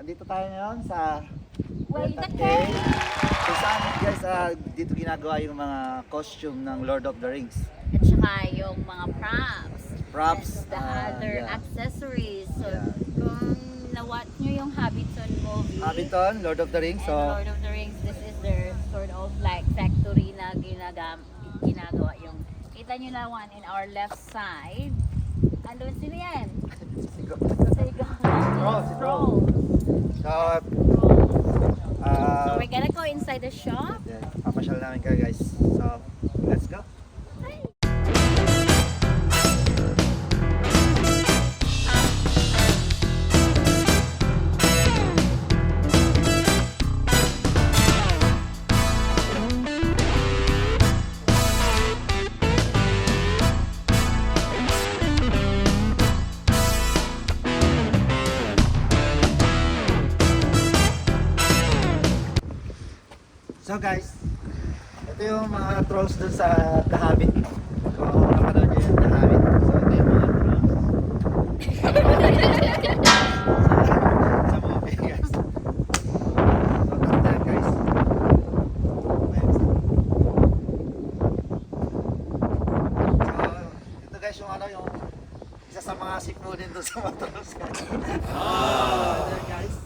dito tayo ngayon sa Weta. Kung saan guys, dito ginagawa yung mga costume ng Lord of the Rings. At saka yung mga props. And the other yeah. accessories. So, Yeah. kung na-watch nyo yung Hobbit movie. Hobbit, Lord of the Rings. And Lord of the Rings, this is their sort of like factory na ginagawa yung. Kita nyo na one in our left side. Andun sino yan? Sigo. Stroll. So, So we're gonna go inside the shop. yeah, papasyal namin kayo guys. So, let's go. So guys, ito yung mga trolls dun sa The Hobbit. So, napanood nyo yung The Hobbit. So, ito yung mga trolls. sa movie guys. So, ganda guys. So, ito guys yung yung isa sa mga sipunin dun sa mga trolls guys. There guys.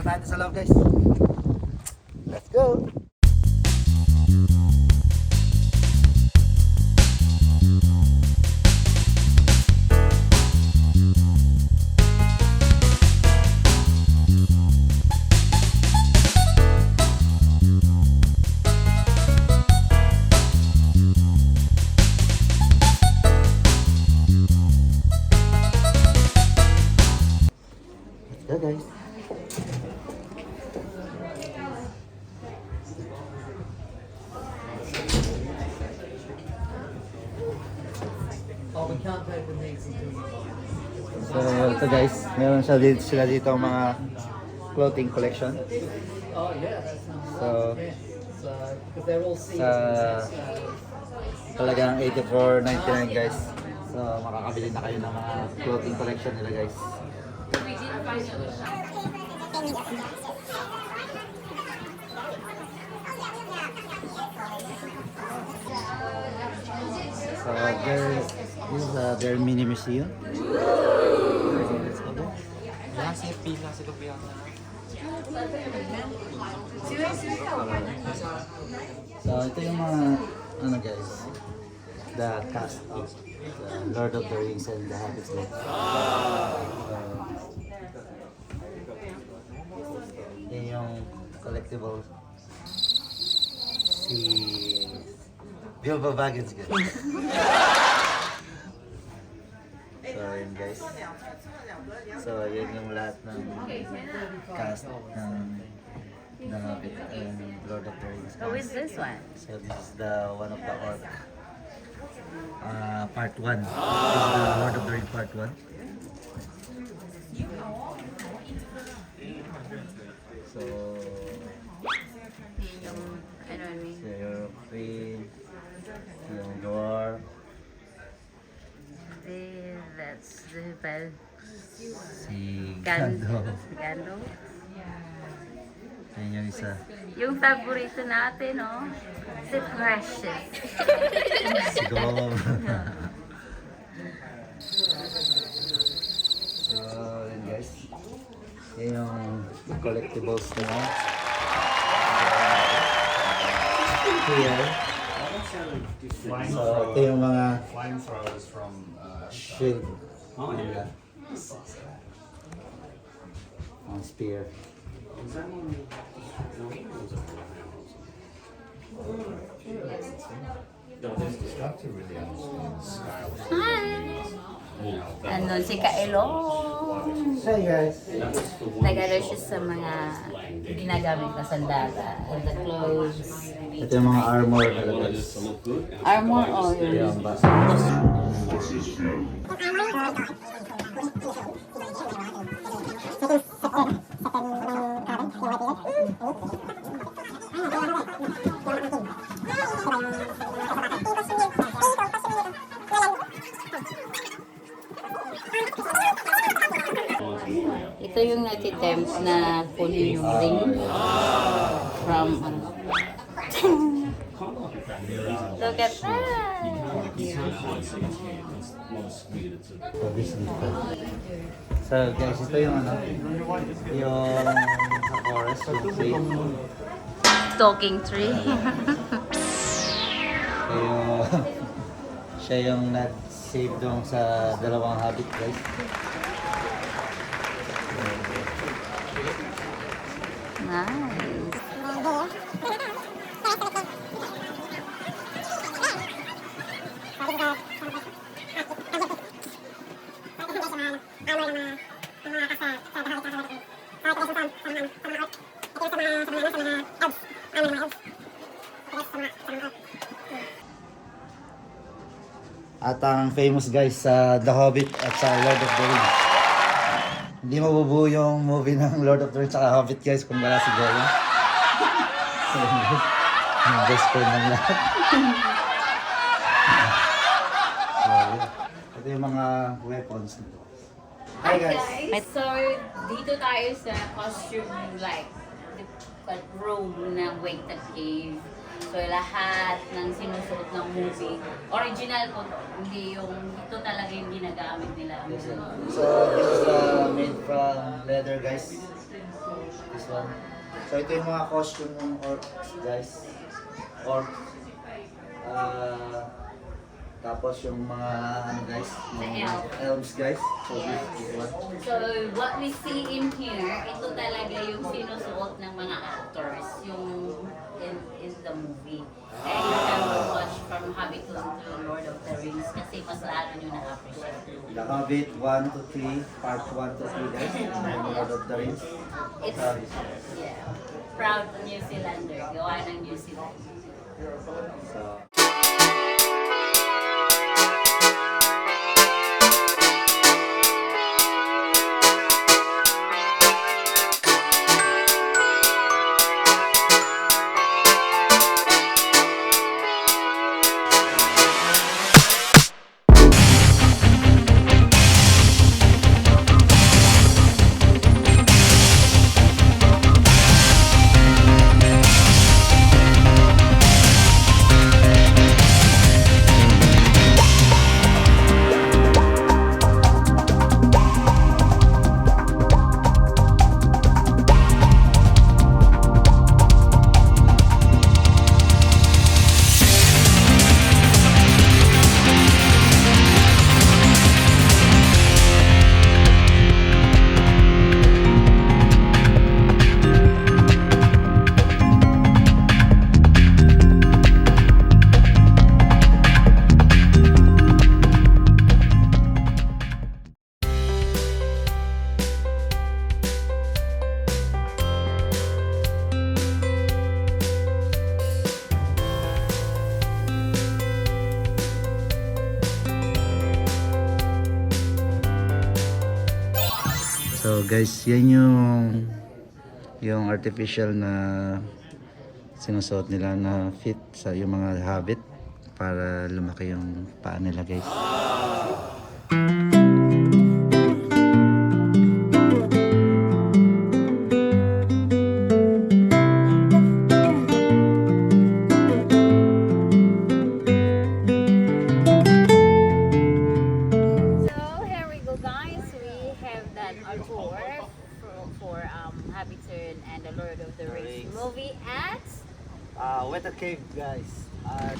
Natin sa loob guys. Let's go. Let's go guys. So ito guys, meron sila dito ang mga clothing collection. So sa talagang 84.99 guys. So makakabili na kayo ng mga clothing collection nila guys. So this is their mini museum. Let's go there. So ito yung mga guys, the cast of the Lord of the Rings and the Hobbit. Yan yung collectible si Bilbo Baggins guys. So yun guys. So yun yung lahat ng cast ng Hobbit and Lord of the Rings. Who is this one? So this is the one of the orc. Part 1. This is the Lord of the Rings part 1. So your queen, yung dwarf. That's the Si Gandalf. Gandalf. Yan yung isa. Yung favorito natin, no? Si Precious. Si Gollum. So, yun guys. Yan yung collectibles na. Here. So, ito yung mga flamethrowers from shield. oh yeah. Spear. This destructor really understands scale. Hi! Andun si Kaelong. So guys. Nag-ano siya sa mga ginagamit na sandata. And the clothes. Ito yung mga armor nila guys. Armor oil. Yung ba? Ito yung natitempt na kunin yung ring from Look at that! So, this dito. So, guys, ito yung ano, yung sa forest, yung tree. Talking tree. Siya yung nag-save doon sa dalawang Hobbit, guys. Nice. At ang famous guys sa The Hobbit at sa Lord of the Rings. Hindi mabubuo yung movie ng Lord of the Rings at Hobbit guys kung wala si Gollum. Yung best friend ng lahat. So, ito yung mga weapons nito. Hi guys! So, dito tayo sa costume like the robe ng Weta Cave. So, lahat ng sinusuot ng movie, original po to. Hindi yung, ito talaga yung ginagamit nila. So, this is made from leather guys. This one. So, ito yung mga costume ng orcs guys. Orcs. Tapos yung mga ano guys, mga elves guys. So, this one. So, what we see in here, ito talaga yung sinusuot ng mga actors, yung in the movie. And you can watch from Hobbit to Lord of the Rings kasi mas lalo nyo na-appreciate. The Hobbit 1 to 3, part 1 to 3 guys. And Lord of the Rings. It's, yeah, proud New Zealander, gawa ng New Zealand. So, So guys, yan yung artificial na sinusuot nila na fit sa yung mga Hobbit para lumaki yung paa nila guys. Hobbit and the Lord of the Rings movie at Weta Cave guys.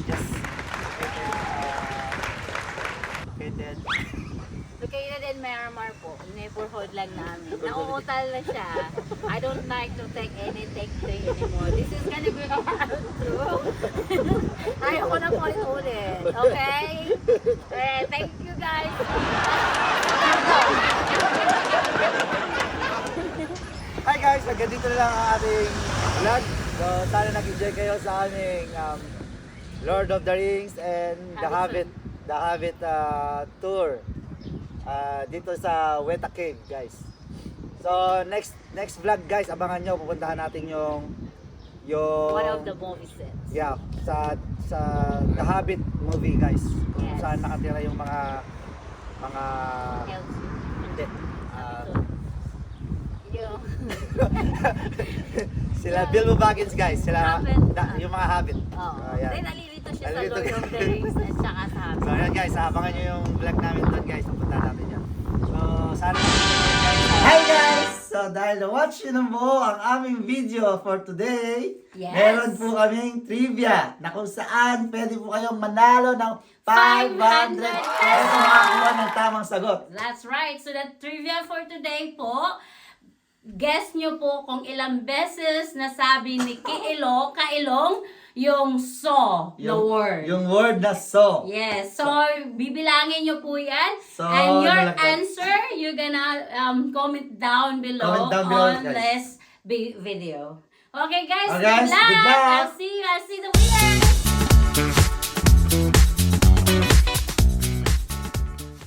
Just located in Miramar po. Neighborhood lang namin. Nauutal na siya. I don't like to take any take anymore. This is gonna be part 2. Ayaw ko na po ulit. Okay? Thank you guys. Hi guys, hanggang dito na lang ang ating vlog. So sana nag-enjoy kayo sa aming Lord of the Rings and the Hobbit tour dito sa Weta Cave guys. So next vlog guys, abangan nyo, pupuntahan natin yung one of the movie sets. Yeah, sa the Hobbit movie guys. Kung Yes. saan nakatira yung mga Elves. hindi Sila Bilbo Baggins guys, sila Hobbit. yung mga Hobbit. Oo. Ayan. Then nalilito siya sa Nalilito. Lord of the Rings at saka sa So Hobbit. ayan guys, abangan nyo yung vlog namin doon guys, pupunta natin yan. So sana Hi guys! So dahil na-watch nyo na mo ang aming video for today, Yes. meron po kaming trivia na kung saan pwede po kayong manalo ng 500 pesos makakuha ng tamang sagot. That's right. So the trivia for today po, guess nyo po kung ilang beses nasabi ni Kailong yung so, the word. Yung word na so. Yes. So, bibilangin nyo po yan. So, and your nalagay. answer, you're gonna comment down below, Comment down below, on guys. this video. Okay, guys. Okay, guys, good luck. I'll see you. I'll see the winners.